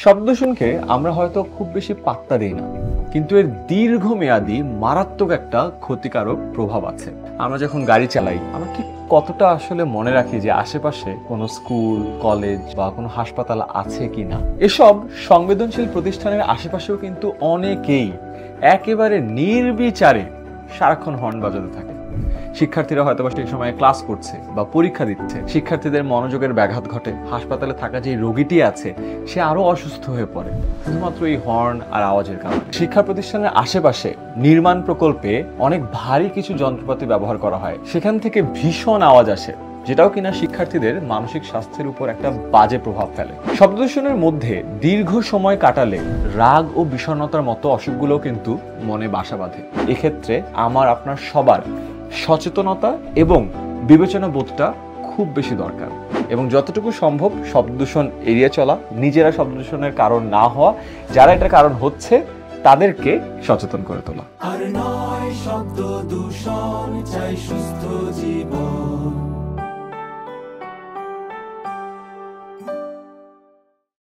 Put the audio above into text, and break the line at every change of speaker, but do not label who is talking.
শব্দদূষণকে আমরা হয়তো খুব বেশি পাত্তা দিই না, কিন্তু এর দীর্ঘমেয়াদী মারাত্মক একটা ক্ষতিকারক প্রভাব আছে। আমরা যখন গাড়ি চালাই আমরা ঠিক কতটা আসলে মনে রাখি যে আশেপাশে কোনো স্কুল, কলেজ বা কোনো হাসপাতাল আছে কিনা। এসব সংবেদনশীল প্রতিষ্ঠানের আশেপাশেও কিন্তু অনেকেই একেবারে নির্বিচারে সারাক্ষণ হর্ন বাজাতে থাকে। শিক্ষার্থীরা হয়তো বা সেই সময় ক্লাস করছে বা পরীক্ষা দিচ্ছে, শিক্ষার্থীদের মনোযোগের ব্যাঘাত ঘটে, হাসপাতালে থাকা যে রোগীটি আছে সে আরো অসুস্থ হয়ে পড়ে শুধুমাত্র এই হর্ন আর আওয়াজের কারণে। শিক্ষা প্রতিষ্ঠানের আশেপাশে নির্মাণ প্রকল্পে অনেক ভারী কিছু যন্ত্রপাতি ব্যবহার করা হয়, সেখান থেকে ভীষণ আওয়াজ আসে, যেটাও কিনা শিক্ষার্থীদের মানসিক স্বাস্থ্যের উপর একটা বাজে প্রভাব ফেলে। শব্দদূষণের মধ্যে দীর্ঘ সময় কাটালে রাগ ও বিষণ্ণতার মতো অসুখগুলোও কিন্তু মনে বাসা বাঁধে। এক্ষেত্রে আমার আপনার সবার সচেতনতা এবং বিবেচনা বোধটা খুব বেশি দরকার, এবং যতটুকু সম্ভব শব্দদূষণ এড়িয়ে চলা, নিজেরা শব্দদূষণের কারণ না হওয়া, যারা এটার কারণ হচ্ছে তাদেরকে সচেতন করে তোলা।
আর নয় শব্দ দূষণ, চাই সুস্থ জীবন।